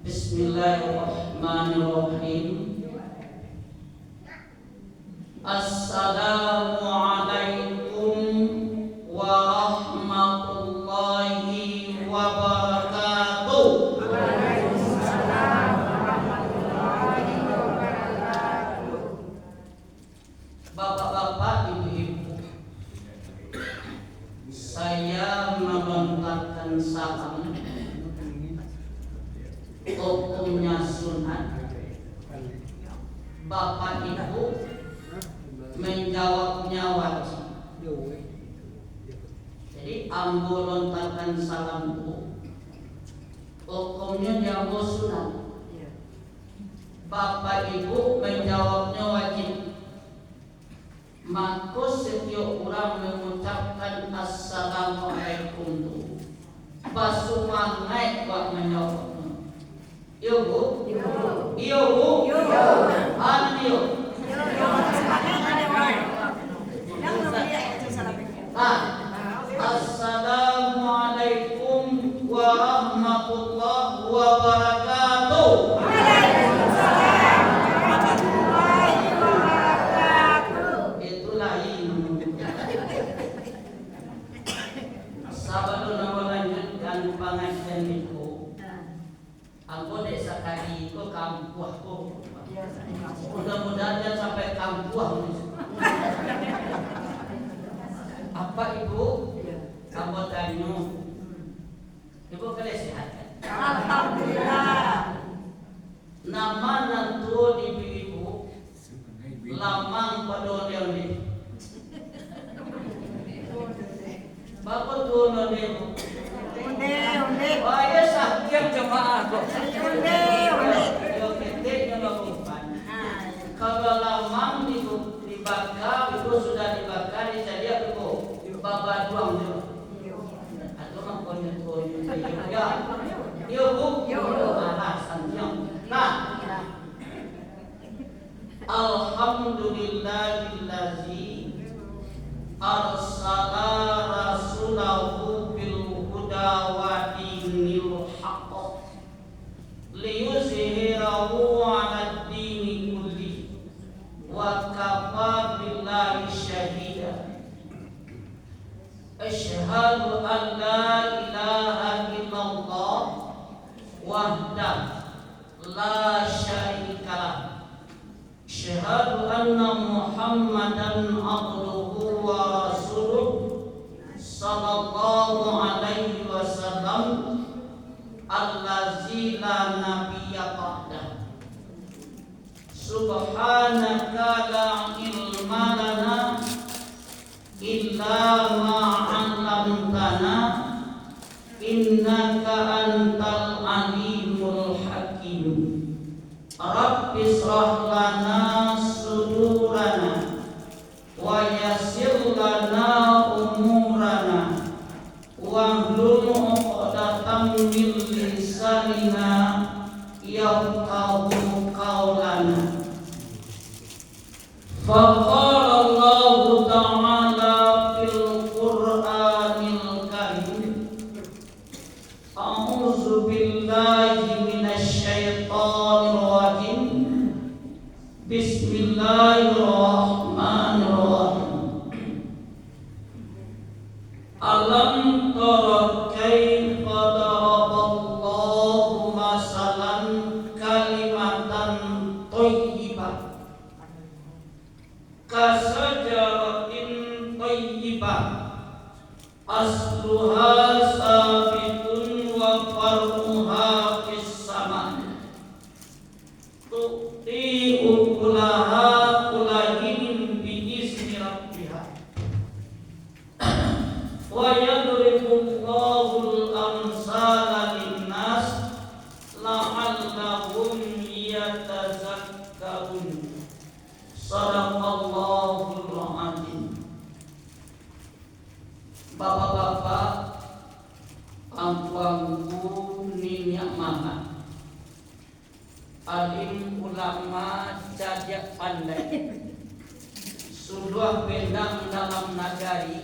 Bismillahirrahmanirrahim. Assalamualaikum warahmatullahi wabarakatuh. Waalaikumsalam warahmatullahi wabarakatuh. Bapak-bapak, ibu-ibu, saya melontarkan salam. Hukumnya sunat. Bapak ibu menjawabnya wajib. Jadi ambo lontarkan salamku, hukumnya diambo sunat. Bapak ibu menjawabnya wajib. Maka setiap orang mengucapkan assalamualaikum itu basumangai buat menjawab. Yo bu, yo bu, anu yo. Assalamualaikum warahmatullahi wabarakatuh. Waalaikumsalam warahmatullahi wabarakatuh. Itulah ini. Sahabat mau lanjutkan pengajian itu. Aku dek sekali itu kampuhku. Mudah-mudahan dia sampai kampuh. Apa ibu? Kamu tanya. Ibu kalian sehat kan? Alhamdulillah. Nama nantu di ibu lamang pada yang di. Bapak tuh nanti. Unde. Wah ya sakit jemaah kok. Unde. Yo keteknya lakukan. Kalau lamang dibakar itu sudah dibakar jadi aku bapak doang je. Atau nak punya tu ya. Yo bu. Alasannya. Nah. Alhamdulillahillazi arsala rasulahu bil huda wa dinil haqq liyuzhirahu 'ala ad-dini kulli wa kafa billahi shahida. Asyhadu an la ilaha illallah wahdahu la syarika lah. Asyhadu anna Muhammadan abduhu wa rasuluh sallallahu alaihi wasallam allazi la nabiyya ba'dah. Subhanaka la ilma lana illa ma 'allamtana innaka antal alimul hakim. Rabbi shrah lana sudurana wa yassir lana umurana wahlul 'uqdatam min lisanina yafqahu qawlana. Faqala Allah ta'ala fil Qur'anil Karim, a'udzu billahi minasy syaithanir rajim. Bismillahirrahmanirrahim. Alam tara kaifa daraballahu masalan kalimatan thayyibah kasajaratin thayyibah asluha sabitun wa far'uha fis sama' tu'ti ukulaha kulahin bi'izni rabbiha wa yadribullahu al-amsala linnas la'allahum yatazakkarun. Sadaqallahul azim. Bapak-bapak, ampuanku minyak mana? alim ulama jajak pandai sudah bendang dalam nagari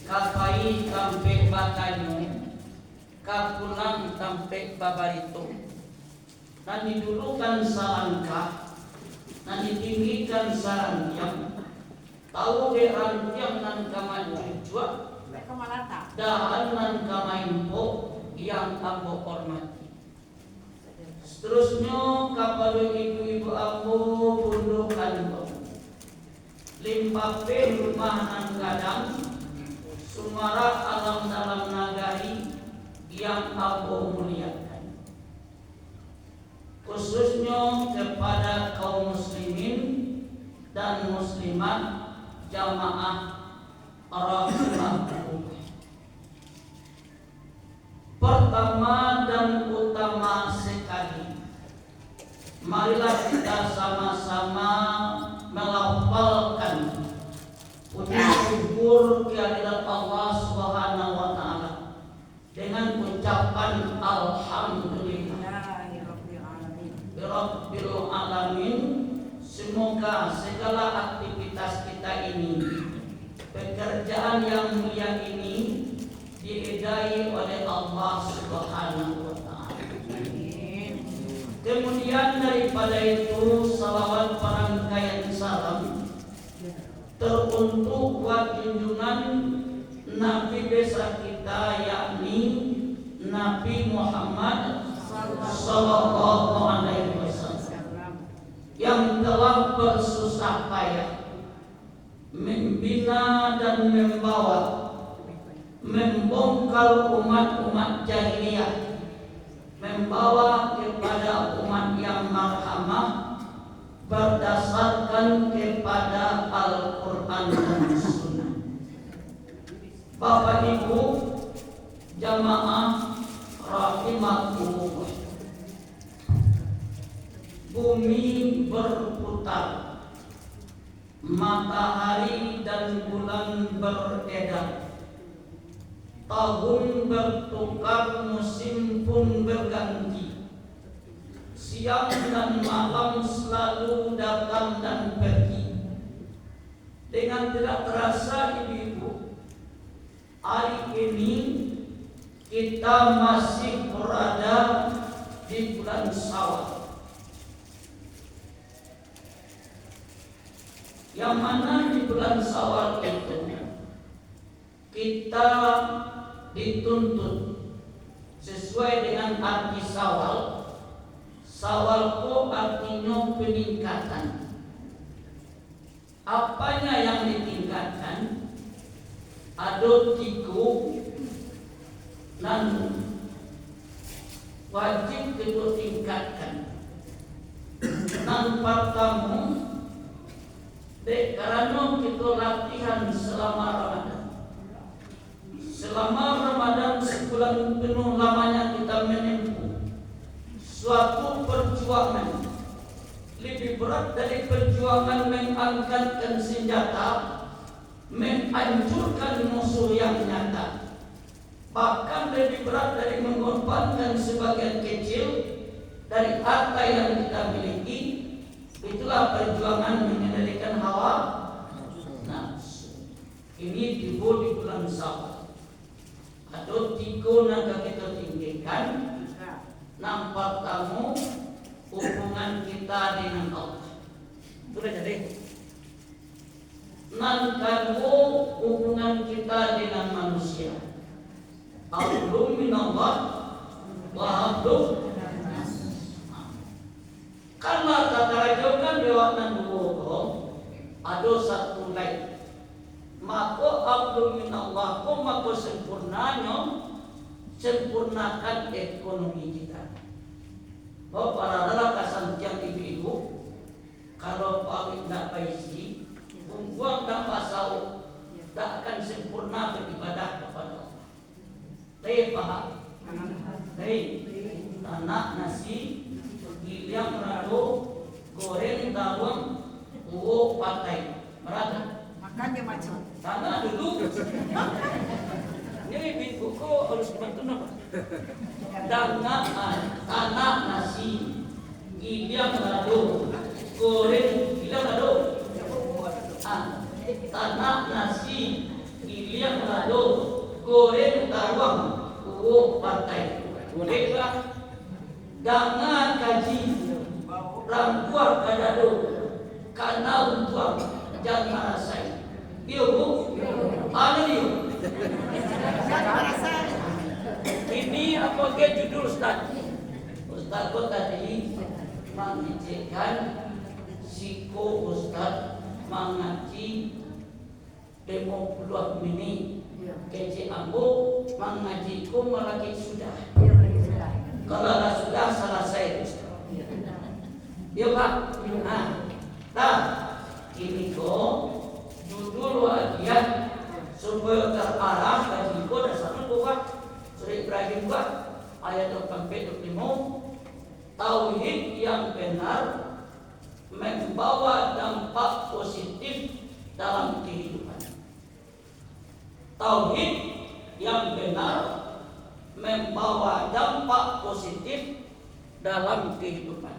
kapai sampai batanyu kapulang sampai babarito dan didulukan salangkah dan ditinggikan sarantiang tahu de rantiang nan kamaju jua dahan nan kamaimpo yang ambo hormati. Seterusnya kapal ibu-ibu ambo bundukan limpape rumah nan kadang sumara alam dalam nagari yang ambo muliakan, khususnya kepada kaum muslimin dan muslimat jamaah rahimahullah. Pertama dan utama sekali, marilah kita sama-sama melafalkan puji syukur kehadirat Allah Subhanahu wa taala dengan ucapan alhamdulillah rabbil alamin. Semoga segala aktivitas kita ini, pekerjaan yang mulia ini diridai oleh Allah Subhanahu wa taala. Kemudian daripada itu salawat parangkaian salam teruntuk buat junjungan Nabi besar kita, yakni Nabi Muhammad sallallahu alaihi wasallam, yang telah bersusah payah membina dan membongkar umat-umat jahiliyah, membawa kepada umat yang marhamah berdasarkan kepada Al-Quran dan Sunnah. Bapak Ibu jamaah rahimakumullah, bumi berputar, matahari dan bulan beredar, tahun bertukar, musim pun berganti, siang dan malam selalu datang dan pergi. Dengan tidak terasa ibu-ibu, hari ini kita masih berada di bulan Syawal, yang mana di bulan Syawal itu kita dituntut sesuai dengan arti Syawal. Syawal itu artinya peningkatan. Apanya yang ditingkatkan? Ada 3 dan wajib kita tingkatkan. Yang pertama, karena kita latihan selama Ramadan. Selama Ramadan sebulan penuh lamanya kita menempuh suatu perjuangan lebih berat dari perjuangan mengangkatkan senjata, menghancurkan musuh yang nyata. Bahkan lebih berat dari mengorbankan sebagian kecil dari harta yang kita miliki. Itulah perjuangan mengendalikan hawa nafsu. Ini di bulan Syawal. Ada 3 naga kita tinggikan. Nampak tamu hubungan kita dengan Allah. Sudah jadi. Nanti hubungan kita dengan manusia. Hablum minallah wa hablum minannas. Karena kata raja kan lewatan dulu ada satu lain. Maka hablum minallah maka sempurnakan ekonomi kita. Bahwa para lelaki yang ibu-ibu, kalau pawit tidak paisi, buang tak pasau, tak akan sempurna beribadah kepada Allah. Tapi paham? Tapi tanah nasi, gilang rado, goreng daun, uwo patai, merata. Makannya macam. Tanah duduk. Ini ibu-ibuku harus bantu apa? Tanah nasi, goreng taruang uwo partai. Mereka jangan kaji rangkuar kadado karena untuk jangan rasai. Iya bu, ada dia. Ini apa ke judul Ustaz? Ustaz kok tadi mengajikan siko Ustaz mengaji demo peluang mini kece ambo mengajiku melaki sudah. Kalau sudah selesai Ustaz. Ya Pak. Nah, ini kok judul wajian supaya terarah kaji kok dasarnya bukan Surah Ibrahim bukan ayat 45 tauhid yang benar membawa dampak positif dalam kehidupan. Tauhid yang benar membawa dampak positif dalam kehidupan.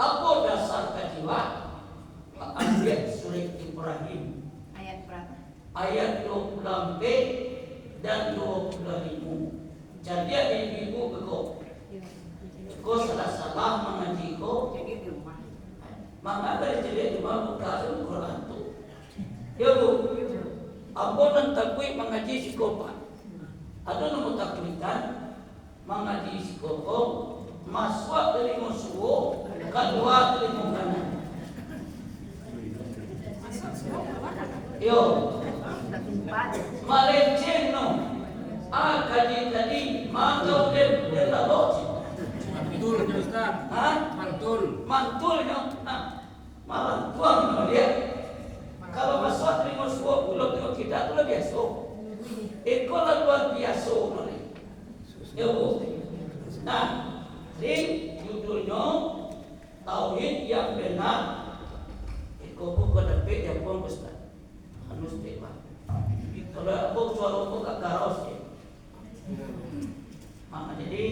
Apa dasar kajian? Ayat Surah Ibrahim Ayat berapa? ayat 20b dan 25. Jadi ibu kau salah mengaji kau Jadi di rumah. maka berjadi cuma buka Al-Quran tu. Ya bu, ampun takwi mengaji psikopat. Ada nomor taklikan mengaji psikopat masuk dari musuh kedua dari kanan. Yo, Malaysia no, kaji tadi mantul dan lalu. Mantul Ustaz. Mantul no, malah tuang no dia. Kalau masuk dari musuh pulau tu kita tu lah biasa. Ekolah luar biasa no ni. Yo, nah, ini judulnya tauhid yang benar. Eko kau dapat yang pun Ustaz. Anus dewa. Kalau aku suara aku tak garos je. Jadi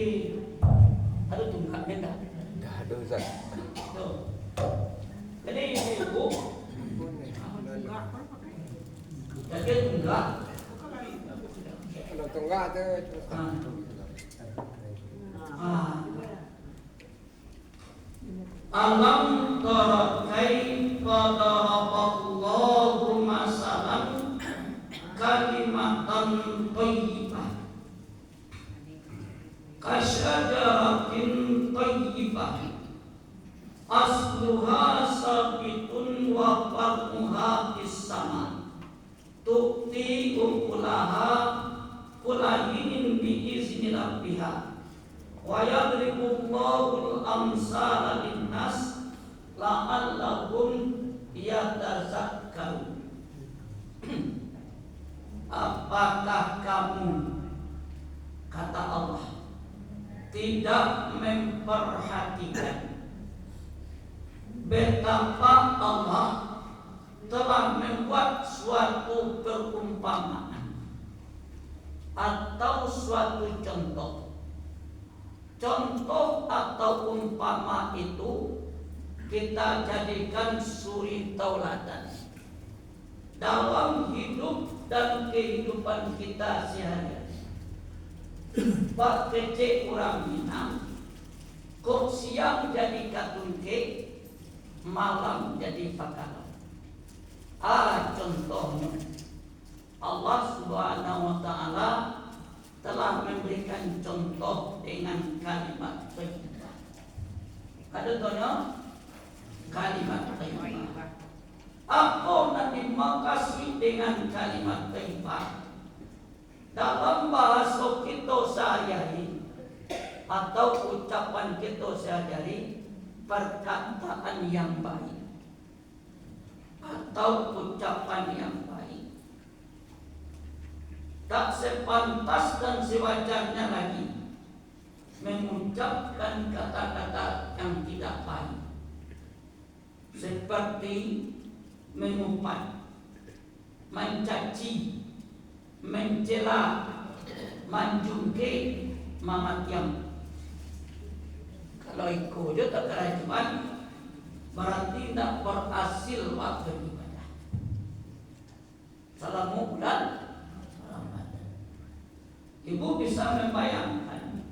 ada tunggak benda. Dah ada Ustaz. Jadi ibu jadi tunggak. Kalau tunggak tu Alam tara kaifa daraballahu masalan kalimatan thayyibah kasyajaratin thayyibah asluha sabitun wa far'uha fis sama tu'ti ukulaha kulahin bi izni rabbiha wa yadribullahu al-amsala linnas la'allahum yatazakkarun. Apakah kamu, kata Allah, tidak memperhatikan betapa Allah telah membuat suatu perumpamaan atau suatu contoh. Contoh atau umpama itu kita jadikan suri tauladan dalam hidup dan kehidupan kita sehari-hari. Pak kece kurang Minang, kok siang jadi katungke, malam jadi pakar. Contohnya Allah Subhanahu wa Ta'ala telah memberikan contoh dengan kalimat thayyibah. Ada contohnya kalimat thayyibah. Apa nanti makasih dengan kalimat thayyibah? Dalam bahasa kita sehari-hari atau ucapan kita sehari-hari, perkataan yang baik atau ucapan yang baik tak sepantas dan sewajarnya lagi mengucapkan kata-kata yang tidak baik, seperti mengumpat, mencaci, mencela, menjungke, mematiam. Kalau ikut dia tak kerajuan, berarti tidak berhasil waktu ibadah. Salam bulan Ramadan. Ibu bisa membayangkan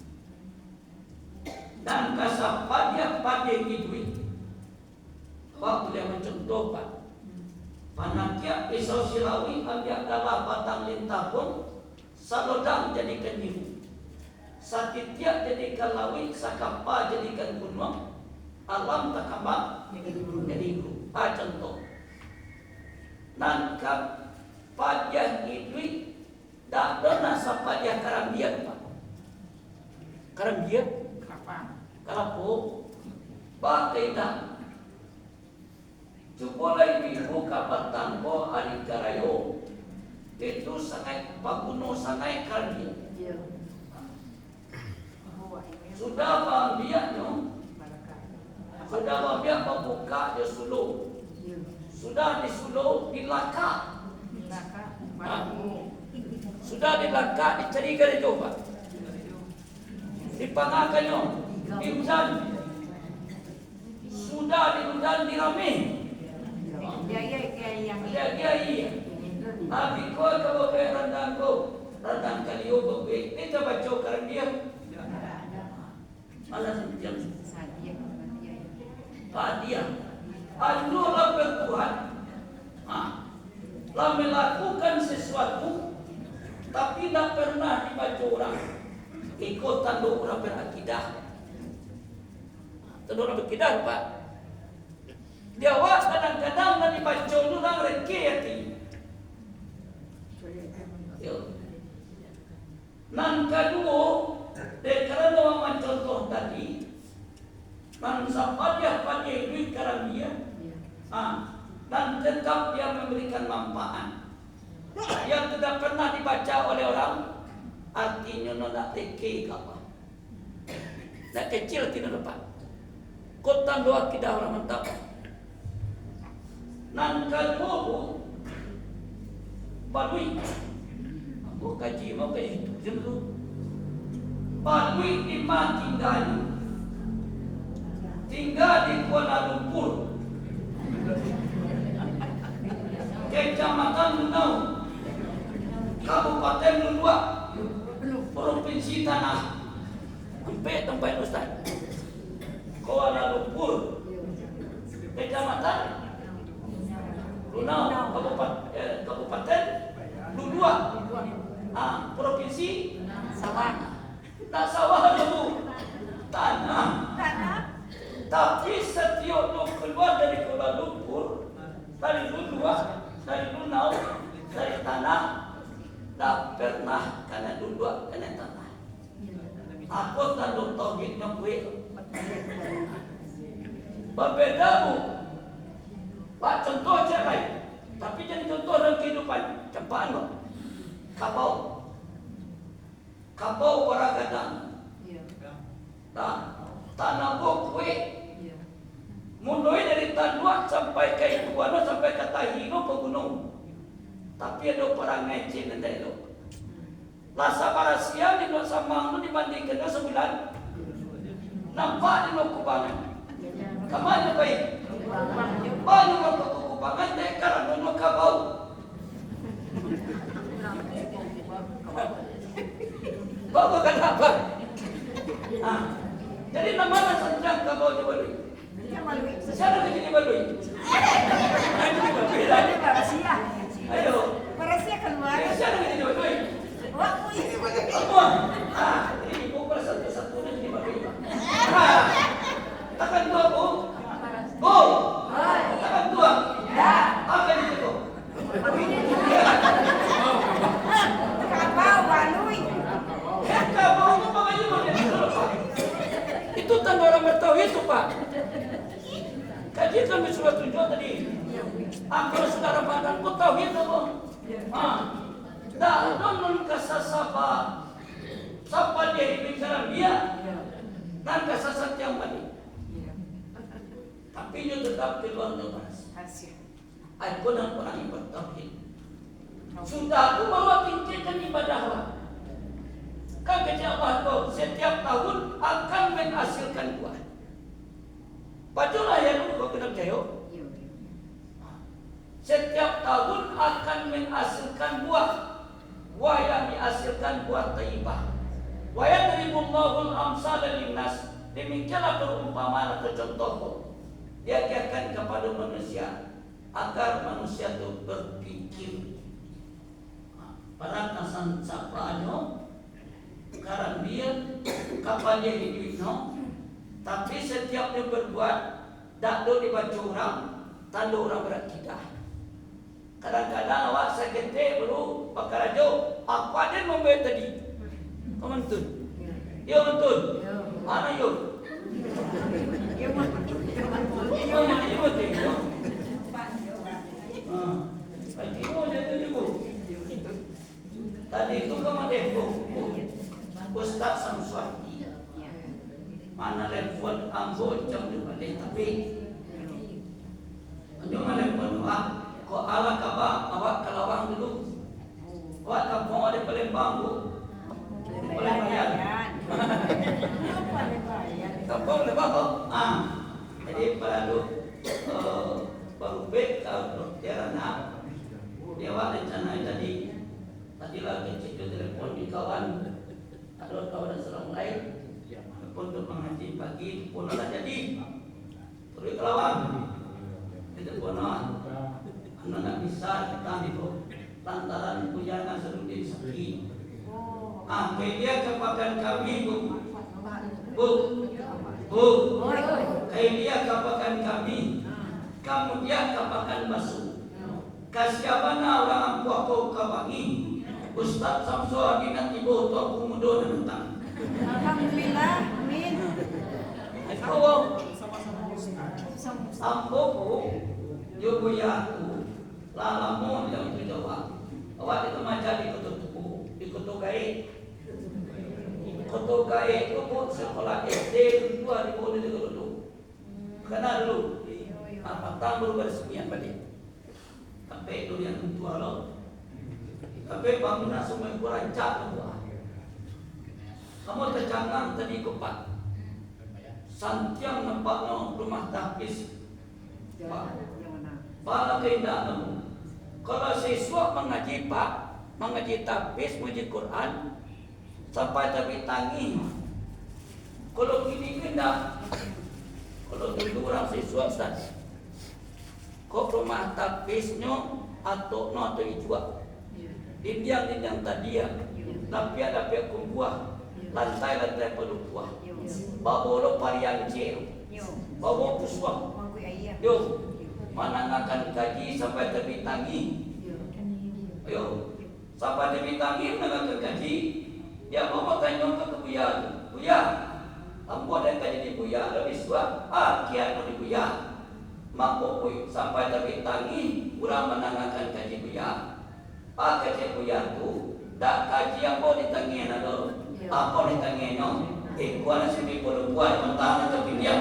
dan kasapadia itu waktu dia mencontoh Pak panakia pisau silawi ambil dalam batang lintapun salodang jadikan hiu sakitnya jadikan lawi sakapa jadikan gunung alam takabak jadi guru contoh nangkap pajah itu tak ada sapajah karambiak Pak karambiak kalapo pakai tak coba lagi buka batangko ari karayo itu sangat pakuno sangat karambiak sudah bambiaknya sudah bambiak membuka di sulu sudah di sulu dilaka sudah dilaka dicari dari coba dipangakannya dihujan sudah dihujan dirame iya tapi kau kalau kayak rendang kaliu bagai kita baca karena dia malah sejam dia anu lapar Tuhan lah melakukan sesuatu tapi tak pernah dibaca orang ikut tanduk orang berakidah tanduk orang berakidah Pak dia kadang-kadang nak dibaca orang reki hati nan kedua karena orang contoh tadi nan sahaja pakai duit karambia dan tetap dia memberikan manfaat yang tidak pernah dibaca oleh orang artinya nak teki apa nak kecil tidak dapat kota doa kita orang mantap nan kalbu balui aku kaji mau kaji dulu balui lima tinggal di Kuala Lumpur Kecamatan Lunau Kabupaten Luluak Provinsi Tanah sampai tempat Ustaz Kuala Lumpur Kecamatan Lunau Kabupaten Luluak Provinsi Sawah tak sawah dulu tanah tapi setiap lu keluar dari Kuala Lumpur dari Luluak dari Lunau dari tanah tak pernah karena Luluak karena tanah aku tanduk tauhidnya gue berbedamu Pak contoh aja baik tapi jadi contoh dalam kehidupan cempaan lo kapau waragadang tanah gue mulai dari Tanduak sampai ke Iguana sampai ke Tahino ke gunung tapi ada orang ngecin nanti itu Lasa Parasia di Nusa Samang itu dibandingkan sebulan nampak di Nusa Kubangan kemana baik banyak Nusa Kubangan deh karena Nusa Kabau bapak kenapa jadi namanya senjang Kabau di Balui siapa di sini Balui ayo Parasia keluar. siapa di sini Balui Waktu ini semua ini bukan satu-satunya di Balui takkan dua bu takkan dua apa di situ Kabau Balui. Kabau itu makanya itu tanda orang bertauhid itu Pak kaji kami sudah tunjuk tadi kalau saudara pandang pun tauhid apa dah non kasasapa sapa dia bicara dia dan kasasat yang balik tapi dia tetap keluar dari aku dan orang yang bertauhid sudah aku bawa tingkatkan ibadah Allah kan kerja Allah setiap tahun akan menghasilkan buah bacalah ya dulu kau kena percaya setiap tahun akan menghasilkan buah yang dihasilkan buat taibah. Wa yadribullahu al-amsala linnas, demikianlah perumpamaan atau contoh diajarkan kepada manusia agar manusia itu berpikir. Pada kasan sapanya karena dia kapan dia hidupnya, tapi setiap dia berbuat tak do dibaca orang, tanda orang berakidah. Kadang-kadang awak sakit baru bakar aja, apa dia membayar tadi? Kamu betul? Ya betul. Mana yo? Ya mah. Oh, ini betul. Lagi mau jadi ibu. Tadi itu kamu depo, Ustaz Samswati. Mana telepon ambo jam di balik tapi, cuma telepon awak. Kok ala kabar awak kelawang dulu. Awak kampung ada Palembang bu. Palembang. Kampung Palembang. Jadi baru baik kalau tiarana dia awak rencana tadi lagi cek telepon di kawan ada kawan serang lain untuk mengaji pagi pun ada jadi terus kelawang itu pun anak tak bisa kita itu lantaran punya serudin sakit. Dia kepakan kami bu, dia kepakan kami, kemudian kepakan masuk. Kasihabana orang ampuh kawangi, Ustaz Samsul ingat ibu tua kumudo nentang. Alhamdulillah, amin. Kau ampuh yo buyaku lalamu yang itu jawab awak itu macam ikut gai itu pun sekolah SD dua di bawah itu dulu karena dulu apa tambur bersemian balik tapi itu yang tua lo tapi bangunan semua kurang cat tua kamu tercangang tadi kepat santiang nampaknya rumah tapis Pala keindahan. Kalau siswa mengaji mengaji tapis, mengaji Quran, sampai tapi tangi. Kalau gini kena, kalau dulu orang siswa Ustaz, kok rumah tapisnya atau atau ijuak, dinding tadi ya, tapi ada pihak kumpuah, lantai perlu kuah, babolo parian cero, bawa puswang, yo. Menangakan kaji sampai tepi tangi. Ayo, sampai tepi tangi menangakan kaji. Dia mau tanya ke Buya, Buya, ambo ada kaji di Buya, lebih suah, kian di Buya. Mampu sampai tepi tangi, kurang menangakan kaji Buya. Kaji Buya tu, dak kaji yang mau ditangi nado, apa ditangi no? Kuana sini perempuan mentang tepi dia.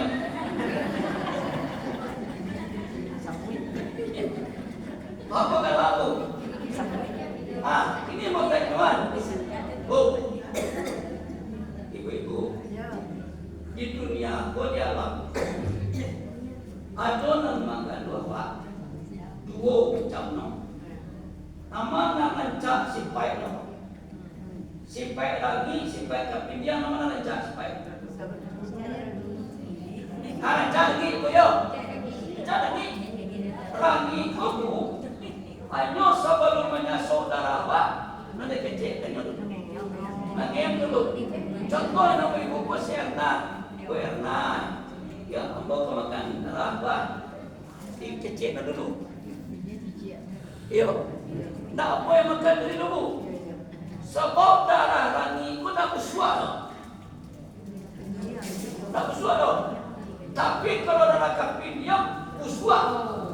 Apa kan lalu? Ini mau tanyaan. Bu, ibu-ibu, di dunia aku di alam, adonan makan dua pak, dua macam no. Nama cak sipai no, sipai lagi, sipai kapindian nama cak sipai. Cak lagi, bu yo, cak lagi, rangi kamu. Hanya sebelumnya saudara awak nanti kecil tanya dulu. Nangem dulu. Contoh nama ibu Posierna, Erna, ya ambo kemakan darah di kecil dulu. Iyo, nak apa yang makan dari dulu? Sebab darah rangi ku tak bersuara. Tak bersuara. Tapi kalau darah kambing dia bersuara.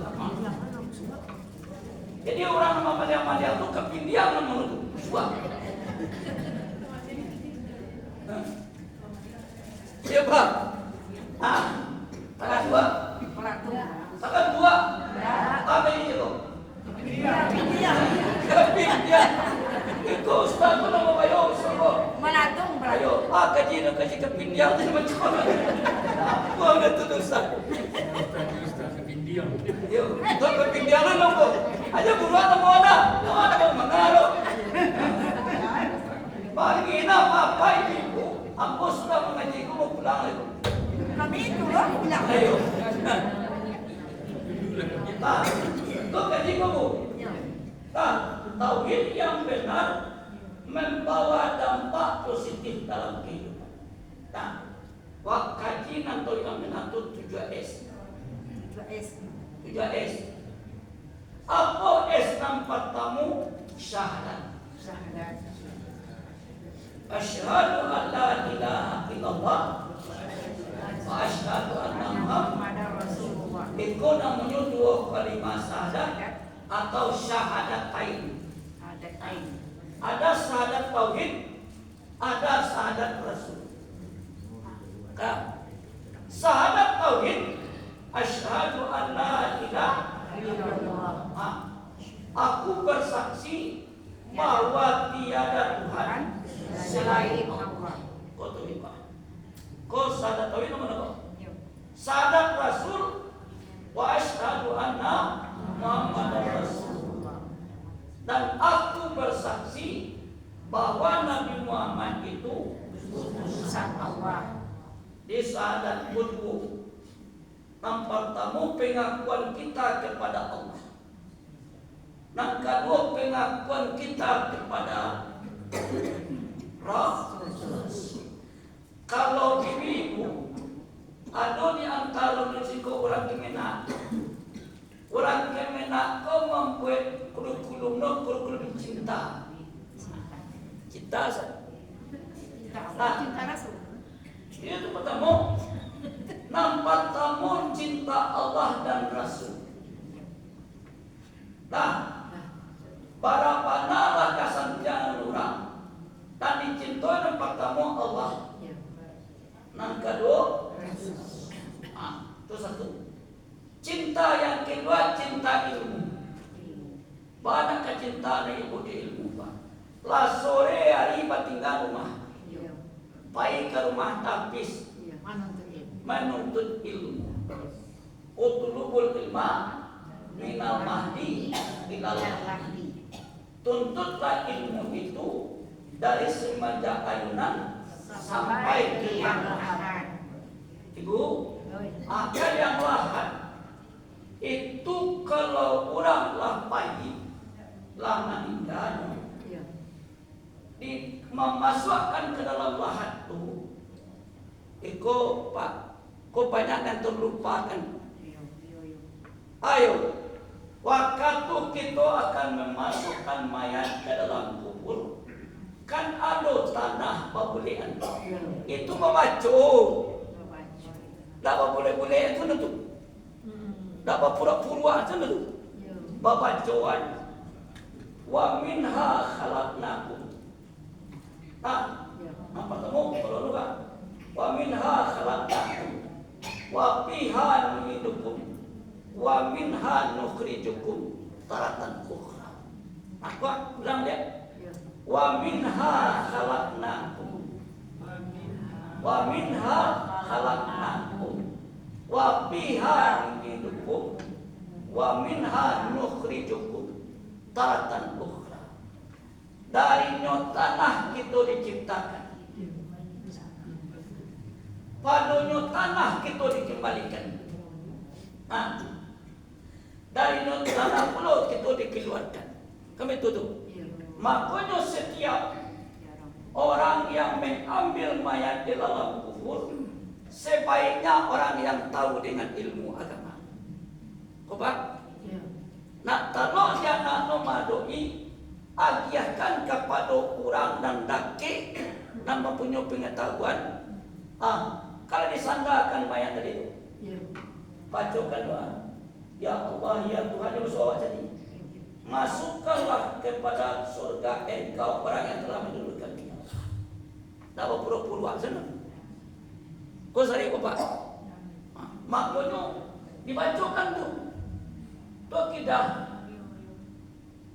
Jadi orang nama malia itu kepindian menurut suah. Siapa? Tangan dua. Tangan dua. Apa ini itu? Kepindian. Itu Ustaz pun nama bayo semua. Malatung berarti. Ayo, kaji kepindian itu macam mana? Apa itu Ustaz? Kepindian. Yo, itu kepindian apa? Aja buruan mau ada mengaruh. Ambo sudah mengaji, aku mau pulang lagi. Kami itu loh bilang. Ayo. Nah, itu kaji kamu. Nah, tauhid yang benar membawa dampak positif dalam kehidupan. Nah, kaji nanti yang menantu 7S. 3S. Apa S nampak tamu? Syahadat. Asyhadu an la ilaha illallah wa asyhadu anna Muhammadar Rasulullah. Itu namanya dua kalimat syahadat atau syahadatain. Ada syahadat tauhid, ada syahadat rasul. Syahadat tauhid, asyhadu an la ilaha illallah. Aku bersaksi bahwa tiada Tuhan selain Allah. Kau tahu apa? Kau syahadat tauhid nama apa? Syahadat rasul wa asyhadu anna Muhammadar Rasulullah. Dan aku bersaksi bahwa Nabi Muhammad itu utusan Allah. Di syahadat kedua, nampak tamu pengakuan kita kepada Allah. Yang kedua pengakuan kita kepada Rasul. Kalau ibu ada di antara risiko orang Kemenak. Orang Kemenak kau membuat kurikulum cinta. Cinta saja. Cinta Rasul. Itu pertama. Nampak tamu cinta Allah dan Rasul. Nah, para panala kasantian orang dan dicintai nampak tamu Allah. Yang kedua, itu satu. Cinta yang kedua, cinta ilmu. Banyak kecintaan ibu di ilmu, Pak. Lah sore hari tinggal rumah. Baik ke rumah tapis. Menuntut ilmu. Utlubul ilma minal mahdi ilal lahdi. Tuntutlah ilmu itu dari semenjak ayunan sampai ke yang lahat. Ibu, ada yang lahat itu kalau orang lah pagi lah meninggal, memasukkan ke dalam lahat itu, iko Pak. Kau banyak yang terlupakan. Ayo, waktu kita akan memasukkan mayat ke dalam kubur, kan ada tanah babulean. Itu membaca. Tak boleh itu tu. Tak pura-pura itu tu. Babacaan. Wa minha khalaqnakum. Apa kamu kalau lupa? Wa minha khalaqnakum. Wa fiha nu'idukum wa minha nukhrijukum taratan ukhra. Apa? Ulang dia. Wa minha khalaqnakum wa minha khalaqnakum wa fiha nu'idukum wa minha nukhrijukum taratan ukhra. Dari tanah kita diciptakan. Padanya tanah kita dikembalikan. Dari tanah pulau kita dikeluarkan. Kami tutup. Makanya setiap orang yang mengambil mayat di dalam kubur, sebaiknya orang yang tahu dengan ilmu agama. Kopak? Nak kalau dia nak memadoi, agiahkan kepada orang dan daki dan mempunyai pengetahuan. Kalau disandarkan mayat tadi itu, bacakan doa. Ya Allah, ya Tuhan yang bersuara jadi, masukkanlah kepada surga engkau orang yang telah mendulukan dia. Tak berpura-pura sana. Kau sari apa? Maknanya dibacakan tu. Tu tidak.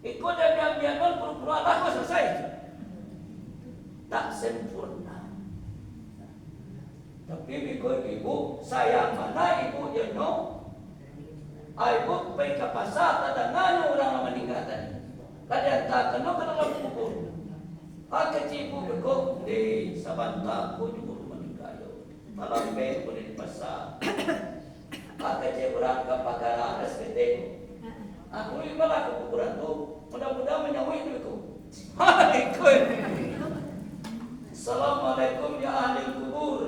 Ikut dan biarkan pura-pura lah kau selesai. Tak sempurna. Tapi ibu sayang mana ibu jenyo, ibu pergi ke pasar tak dengar orang meninggal tadi. Tadi hantar kena ke dalam kubur. Akecipu beko di sabanta ko jumur manikayo. Malambe ko di pasa. Akecipu rangka pakara aras kete. Aku ini malah kekuburan tuh. Mudah-mudahan menyawi itu. Assalamualaikum ya ahli kubur.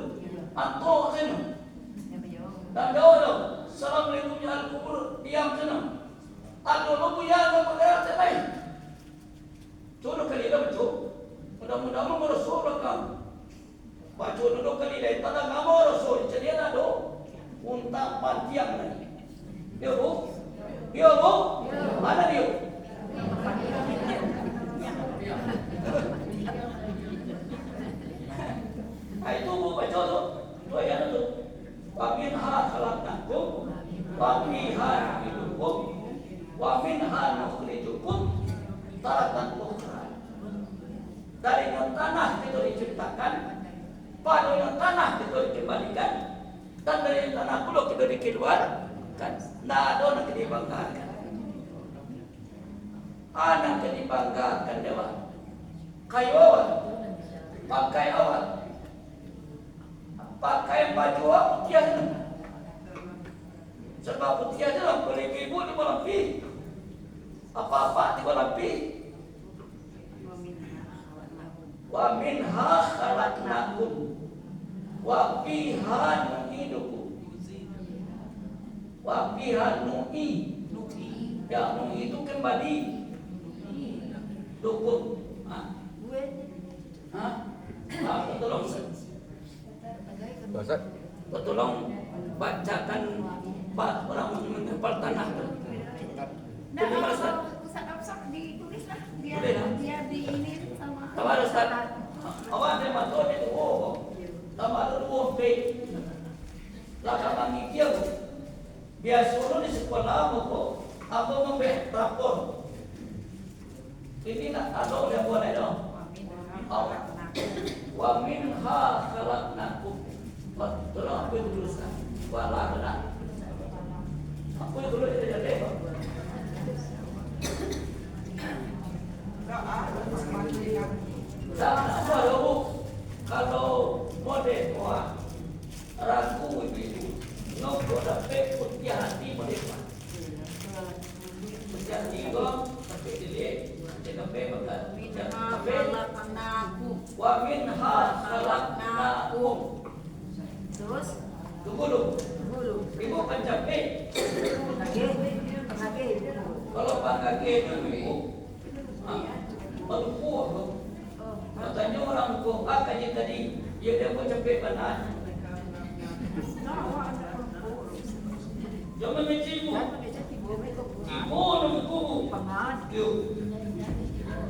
Anto sini. Dan jauh. Assalamualaikum ya ahli kubur. Diam sini. Aduh lu punya apa perkara lain. Coba kali dah betul. Mudah-mudahan merosot kamu. Baca duduk kali dah. Tanah kamu merosot. Jadi ada do. Unta pantiang lagi. Ya bu. Ya bu. Mana dia? Nah itu bu baca tu. Dua yang itu. Waminha khalaqnakum. Waminha hidukum. Waminha nukhrijukum. Taratan ukhra. Dari yang tanah itu diciptakan, pada yang tanah itu dikembalikan, dan dari yang tanah pulau itu dikeluarkan. Nah, ada yang dibanggakan. Anak yang dibanggakan dewa. Kayu awal, pakai awal, pakai baju awal putih aja. Sebab putih aja lah, boleh ibu di malam pi, apa-apa di malam pi. Wa minha khalaqnakum wa fiha nu'idukum wa fiha ya nu'i itu kembali dukum tolong tolong bacakan Pak orang menempel tanah Ustaz ditulis lah biar di ini sama. Tawar Ustaz. Awak dia matur itu tambah be. Laka mangikir. Biasa dulu di sekolah kok. Apa membeh rapor. Ini nak ada yang boleh dong. Wa minha khalaqnakum. Betul apa itu tulisan? Wala benar. Apa itu dulu jadi kalau model kuah ragu itu nopo dapat putih hati mereka putih hati kok tapi dilihat jangan bebakan wa minha khalaqnakum Terus tunggu ibu pencapai kalau pangkage itu ibu baru katanya orang kok aja tadi dia cepet benar jangan mencipu ibu nunggu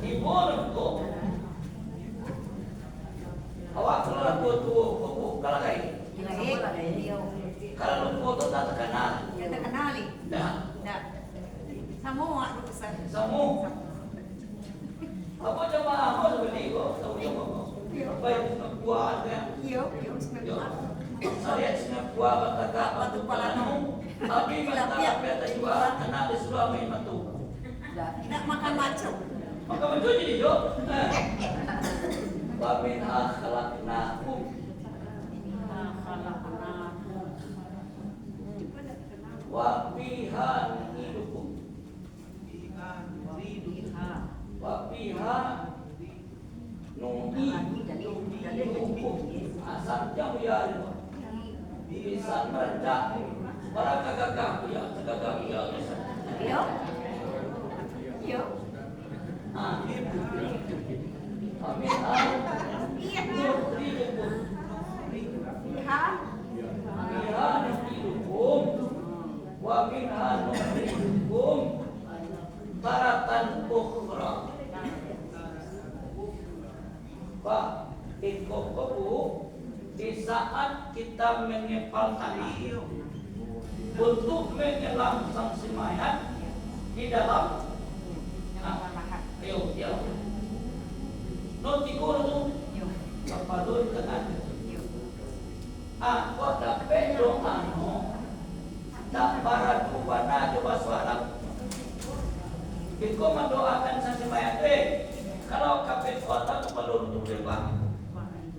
ibu nunggu awak keluar tuh kalau kayak kalau foto tak terkenal dah semua Ustaz. semua apa coba apa seperti itu tahu baik buat ya Iya, saya sudah buat kata batu palanu tapi mata peta juga anak disuruh main batu Nak makan macam. maka macam jadi jo wa min akhlaqnakum wa fiha nu'idukum wa fiha nu'idukum asal jauh ya bisa merendah para kakak ya Iya. Iya. amin Iya. nu'idukum Iya. fiha nu'idukum wa minha nu'idukum taratan ukhra Pak Ikokobu di saat kita mengepal tanah untuk menyelamatkan si mayat di dalam ayo nanti guru apa dulu dengan aku dapat doa tak para kubana coba suara Iko mendoakan si mayat Kalau kabeh kuatan perlu untuk bebas.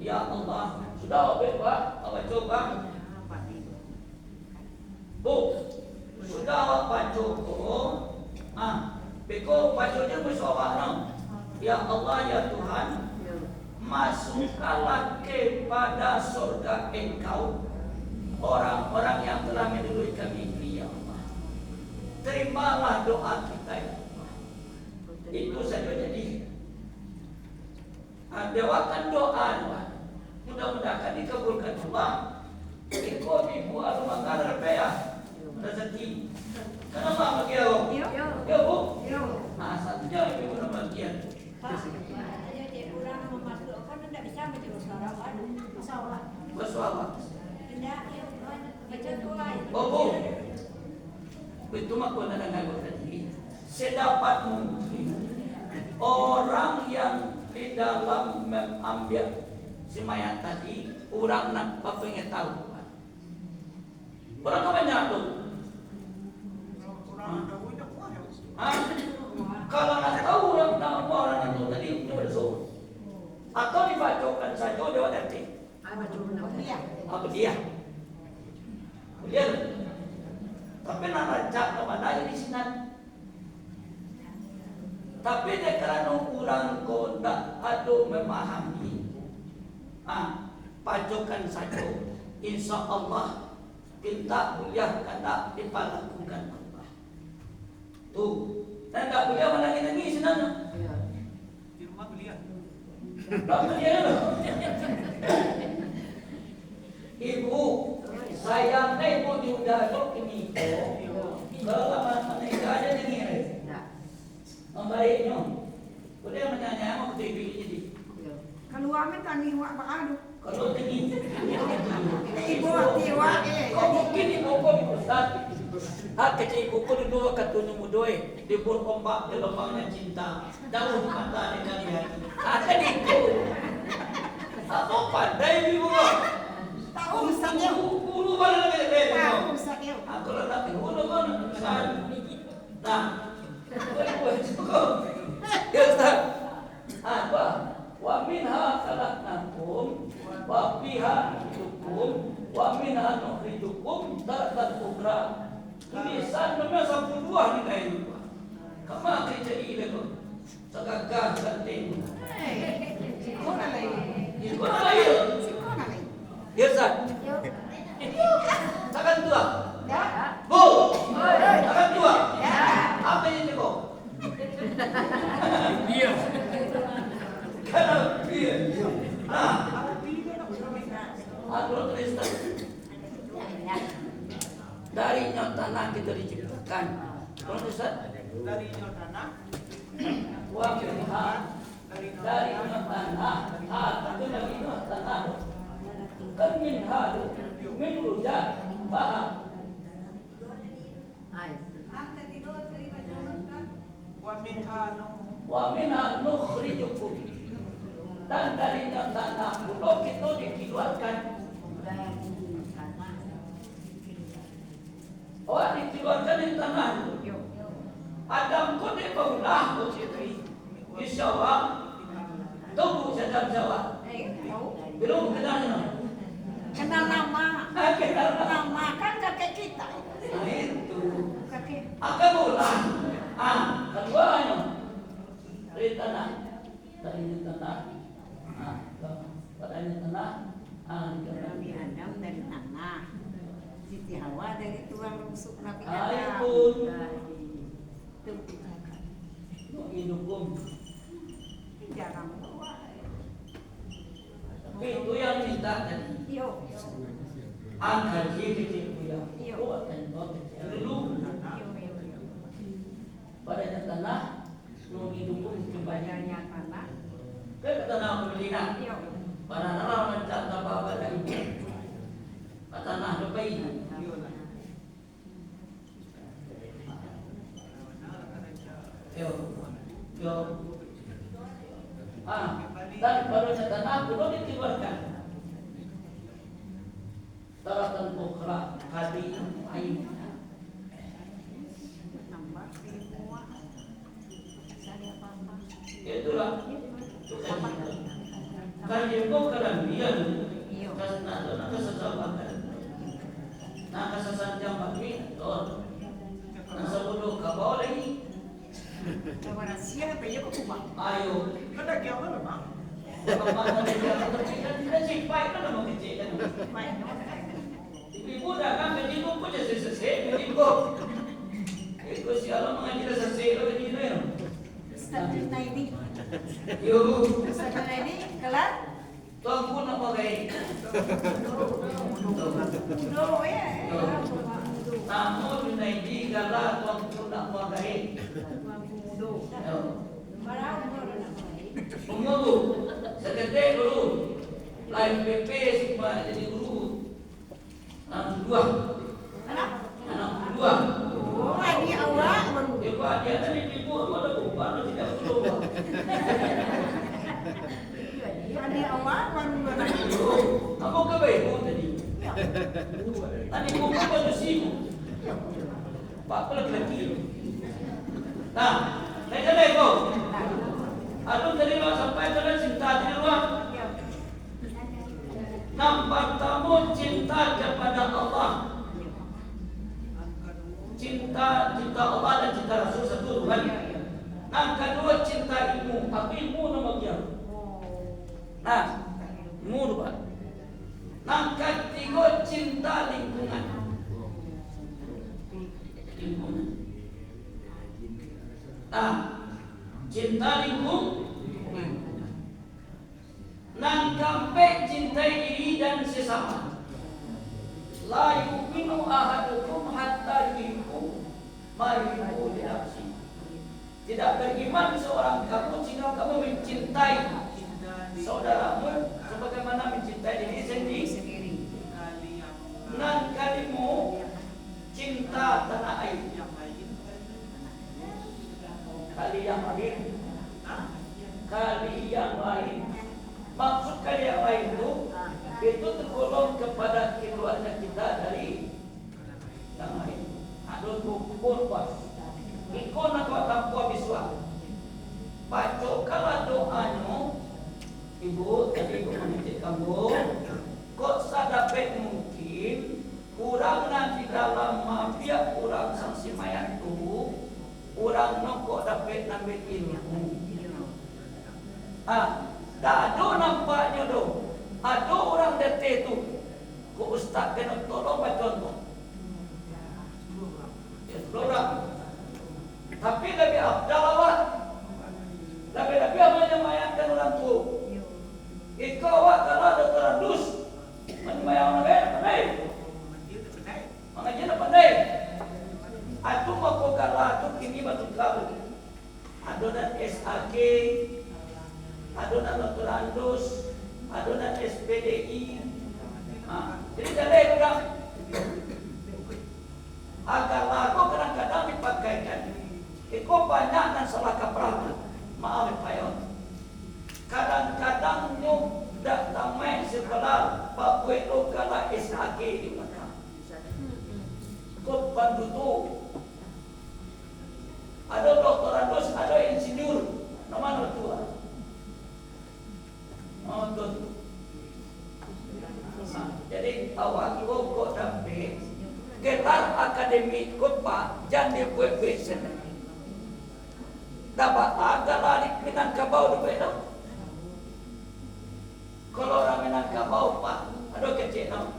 Ya Allah, sudah bebas, awak coba. Bu, sudah awak cukup. Beko bajunya bersoal. Ya Allah ya Tuhan, masukkanlah kepada surga Engkau orang-orang yang telah mendahului kami ini ya Allah. Terimalah doa kita ya Allah. Itu saja jadi. Dewakan doa, mudah-mudahan dikabulkan Allah. Iko ibu alu mangkar ya rezeki. Kenapa begitu? Ya bu. Asalnya ibu bagian. Jadi orang memasukkan tidak bisa menjadi suara baru. Bersuara. Tidak, baca doa. Oh bu. Itu mak kau nak ngaku tadi. Sedapat mungkin orang yang di dalam mengambil si mayat tadi, orang nak pengen tahu. Orang kau banyak tu. Kalau nak tahu orang itu tadi itu bersur. Atau dibacakan saja dia nanti. Apa dia? Dia. Tapi nak baca kepada di sini. Tapi dia kerana orang kau tak ada memahami. Pacokan saja. Insya Allah kita kuliah kada dipalakukan Allah. Tuh, dan tak kuliah mana kita ni senang. Di rumah kuliah. Tak kuliah tu. Ibu, saya ni ibu diudah dok ini. Kalau mana ada ni. Membaiknya, boleh menyanyi apa TV jadi. Kalau kami tani wak baru. Kalau tinggi, Ibu tiwa kau mungkin ibu kau Ustaz. Kecil ibu kau dulu katunya mudoy, dibur ombak di lubangnya cinta, daun mata di kali hati. Jadi itu, apa pandai ibu kau? tahu sakit. Ulu balik lagi. Tahu sakit. Aku letak di ulu kau Ustaz. Nah, boleh cukup. Ya Ustaz. Apa? Wa minha khalaqnakum wa fiha nukhrijukum wa minha nukhrijukum taratan ukhra. Tulisan nama 12 ni kain. Kama kerja ini tu. Segagah penting. Sekolah lagi. Sekolah lagi. Sekolah lagi. Ya Ustaz. Takkan tua. Ya. Bu. Takkan tua. Ya. Apa ini kok? Dia. Kalau dia. Aku Kristen. Dari tanah kita diciptakan. Kalau Ustaz, Dari tanah. wa minha dari tanah, itu dari tanah. Kan minha min rujak paham. Wa minha Wa minha nukhrijukum. Dan dari tanah pulau kita dikeluarkan. Oh, dikeluarkan dari tanah. Adam kau ni paulah kau ciri. Isyawa, tubuh sedang Jawa. Belum kenal. Kenal nama. Kenal Nama kan kakek kita. itu. Kakek. Akan ulah. Keduanya dari tanah, dari tanah. Dari tanah. Nabi Adam dari tanah. Siti Hawa dari tulang rusuk Nabi Itu. Adam. Itu Hidupkum. jarang doa. Tapi itu yang minta tadi. Yo. Angkat diri dia. Iya. Kuatkan dulu. Pada tanah, hidupkum kembali. Banyaknya tanah. Ke tanah Medina. Yo. Pada tanah mencatat apa lagi? Tanah Dubai. Yo. Dan barunya tanah kuno dikeluarkan. Taratan ukhra hadi ain. Nambah semua. Saya apa-apa. Itulah motor. Nasa ulo ka ba lagi? Kawan rahasia apa ya kok kubang? Ayo. Kada kaya mana bang? Pagmamahal niya ako ng sipay ka naman kiti. Ibu dah kan jadi ko je sese, jadi ko. Eko siya lang mga jila sa selo jadi na yun. Start na ini. Yo, Start na ini kelar. tuang po na bagay. Udah ya. Tamo na hindi gala tuang po na bagay. Umudu, sekete guru, lain PP semua jadi guru. Anak dua, anak dua. Oh, ini awak baru. Ya Pak, dia tadi ibu ada bukan tidak perlu. Ini awak baru. Kamu ke ibu tadi? Tadi ibu apa sih? Pak lagi. Nah, naik kau. Aduh tadi lo sampai tadi cinta di luar. Nampak kamu cinta kepada Allah. Cinta Allah dan cinta Rasul satu Tuhan. Yang kedua cinta ilmu. Apa ilmu nama dia? Nah, ilmu dua. Yang ketiga cinta lingkungan. Lingkungan. Nah, cinta lingkungan. Nang sampai cintai diri dan sesama. La yu'minu ahadukum hatta yuhibbu ma yuhibbu li nafsihi. Tidak beriman seorang kamu jika kamu mencintai saudaramu sebagaimana mencintai diri sendiri. Nan kalimu cinta tanah air. Kali yang lain. Kali yang lain. Maksud kali yang lain itu tergolong kepada keluarga kita dari yang lain. Adun kumpul pas. Ikon aku tanpa biswa. Baca kalau doanya, ibu tadi ibu mendidik kamu, kok sadapat mungkin kurang nanti dalam mafia kurang sanksi mayat tu, kurang nokok dapat nambah ilmu. Dado nampaknya dong. Ada orang detik tu, kok ustaz kena tolong baca contoh. Ya, 10 orang. Tapi lebih afdal awak. Lebih apa yang mayatkan orang tua. Iko awak kalau ada terandus, menyayang orang pandai. Mengajar pandai. Atu mau kalah tu kini batu kau. Adonan SAG, adonan terandus, adonan SPDI. Jadi jadi orang agar lagu kadang-kadang dipakaikan. Iko banyak dan salah kaprah. Maaf payon. Kadang-kadang nyuk dak tamai sekolah bakwe lo kala SAG di belakang. Kod bantu tu. Ada doktorandos, ada insinyur. Nama tua. Jadi awak ibu kok dapat gelar akademik kod pak jangan dibuat besen. Dapat agak lari Minangkabau di Bedok. Kalau orang Minangkabau pak, ada kecil no.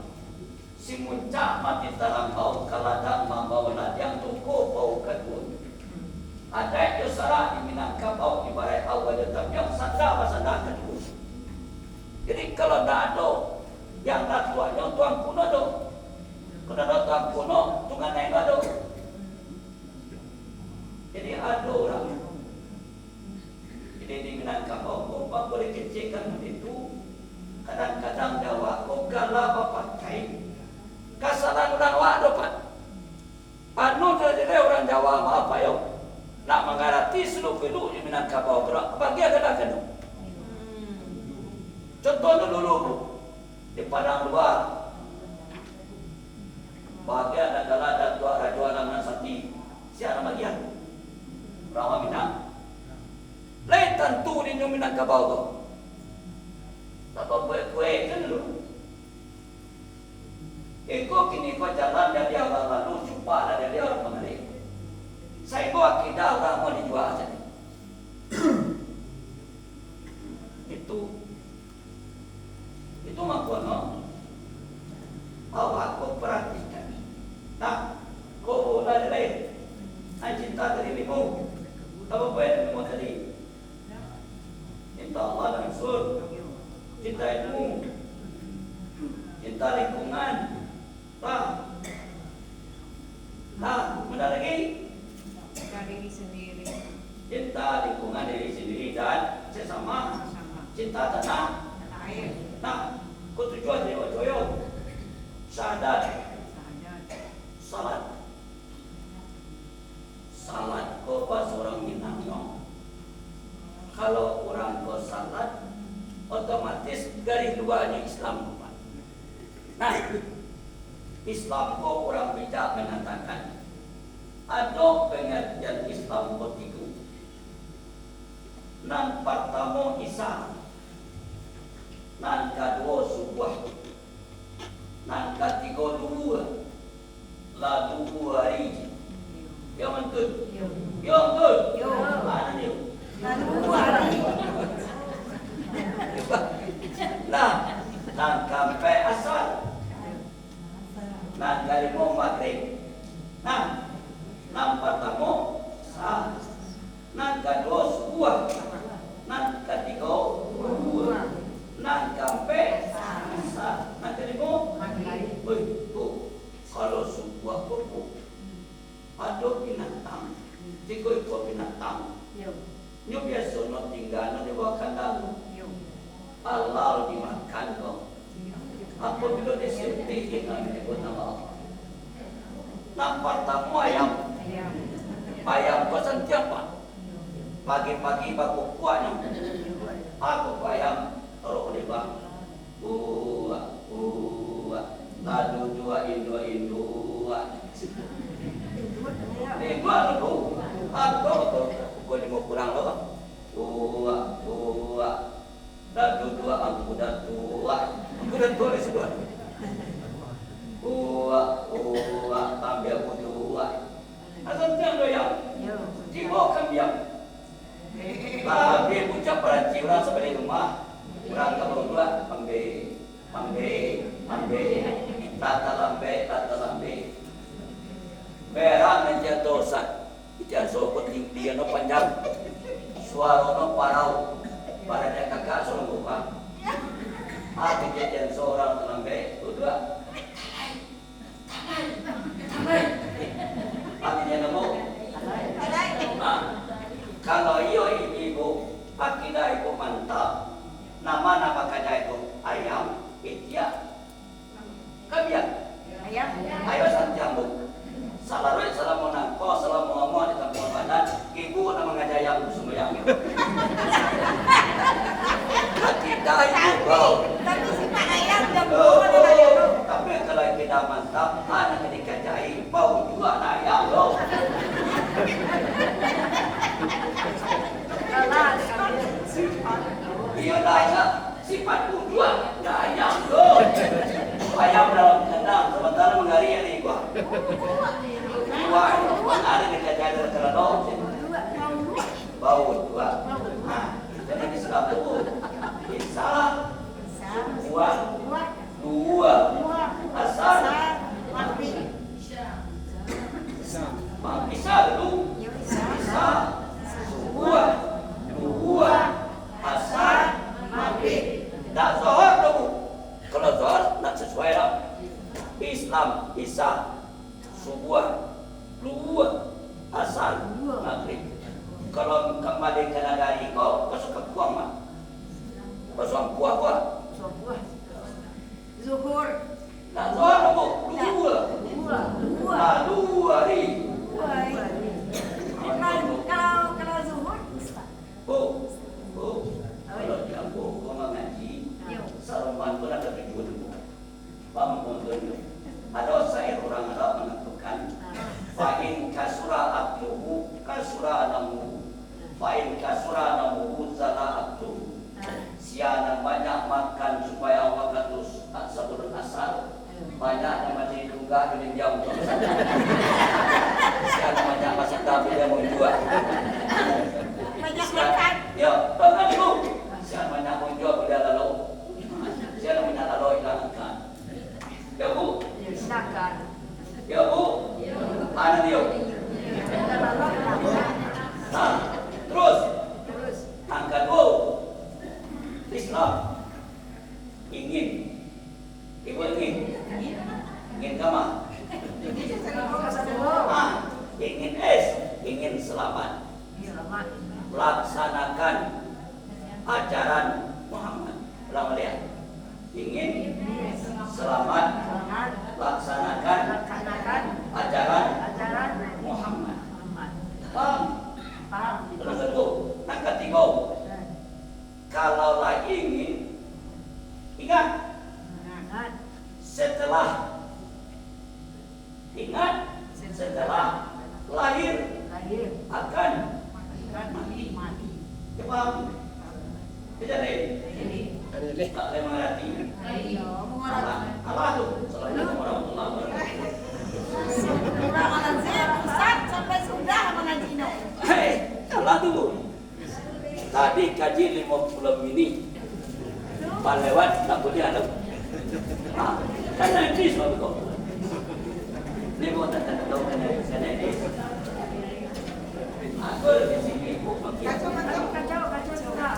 Si muncak mati terangkau kaladang membawa ladang tuku bau kadun. Ada yang salah di Minangkabau ibarat awal tetap yang sanda kadun. Jadi kalau tak ada yang tak tuanya tuan kuno do. Kalau ada tuan kuno, tungan lain ada. Jadi ada orang. Jadi di Minangkabau kumpa boleh kecilkan itu. Kadang-kadang Jawa kok galah pakai kasaran orang wak dapat. Anu dari orang Jawa apa yo? Nak mengarati seluruh di Minangkabau gerak bagi ada kena. Contoh dulu di Padang Luar. Bagi ada galada juara Nasati. Siapa bagian? Orang Minang. Lain tentu di Minangkabau tu. Tak kue kan dulu. Iko kini kau jalan dari awal lalu jumpa ada Ada lagi? Cinta diri sendiri. Cinta lingkungan diri sendiri dan sesama. Sama. Cinta tanah. Tanah air. Nah, kau tujuan dia coyot. Sadar. Sadar. Salat. Salat kau pas orang Minangnya. Kalau orang kau salat, otomatis dari duanya Islam. Nah, Islam kau orang bijak mengatakan ada pengertian Islam kau tiga. Nan pertama Isa, nan kedua subuh, nan ketiga dua, lalu hari. Yang betul, yang betul. Mana dia? Nah, nan sampai asal, nan dari mau maghrib. Nah, nan pertama sah, nan kedua sebuah, nan ketiga dua, nan sampai sah, nan kelima maghrib. Kalau sebuah pupuk ada binatang, tiga ekor binatang. Nyo biasa no tinggal di bawah kandang. Allah dimakan kau. Apabila disembelih dengan ikut Allah. Nampak tamu ayam. Ayam pesan siapa? Pagi-pagi baku kuahnya. Aku ayam taruh di bawah. Lalu dua Indo. Lima lu. Aku di mau kurang loh. Lalu dua aku dah tua. Aku dah tua di sebelah. Ambil aku tua. Asal tiang doyang. Jiwa kan biang. Tapi ucap peranci orang sebelah rumah. Orang kamu dua ambil. Tata lambe. Merah menjadi dosa. Jangan sopot dia no panjang. Suara no parau. Pada dia kakak suruh buka. Hati jajan seorang lambe. Dua. Tamai. Hatinya nemu. Kalau ibu, akidah ibu mantap. Nama kaya itu ayam, itia, kabiak. Ayo sanjambuk. Salam menangko, salam ngomong di kampung badan. Ibu nama ngajayang sembayang. Akidah ibu. Tapi si Pak Ayam jam 2 Tapi kalau kita mantap, anak ketika jahit bau juga ayam loh. Iya nanya sifat dua ayam loh. Ayam dalam kandang sementara menggari gua. Dua ada ketika jahit terlalu bau dua. Nah, jadi diserap dulu. Bisa dua asal bisa dulu bisa dua asal maghrib tak zohor dulu. Kalau zohor tak sesuai lah. Islam bisa subuh dua asal maghrib. Kalau kembali ke negara kau suka buang mah. Pasang kuah. Zuhur. Nah, zuhur dua. Dua hari. Kalau zuhur Kalau di kampung gua ngaji, saruman pun ada tujuan dulu. Bangun dulu. Ada saya orang ada menentukan. Fa'in kasura abduhu kasura namuhu. Fa'in kasura namuhu zala abduhu. Siana banyak makan supaya Allah terus sebelum asal. Banyak yang masih juga ini jam. Siana banyak masih tapi dia mau jual. banyak makan. Ya, bahkan dulu. Siana banyak mau jual dia lalu. Siana banyak lalu hilangkan. Ya bu. Silakan. Ya bu. Mana dia? Nah, terus. Angka 2. Islam ingin ibu ingin kama setelah lahir akan mati. paham? Jadi Ani leh. tak boleh mengerti. Allah tu. Assalamualaikum warahmatullahi wabarakatuh. Orang saya pusat sampai sudah mengaji no. Hei, Allah tu. Tadi kaji 50 minit. Pak lewat tak boleh ada. Kan nanti suami kau. Ni kau tak tahu kan sana ni. Aku di sini kau makin. Kacau juga.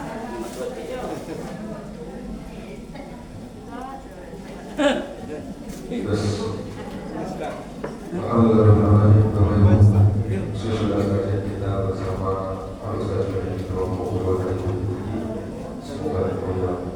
Sesudah kajian kita bersama Al-Ustaz Romo Semoga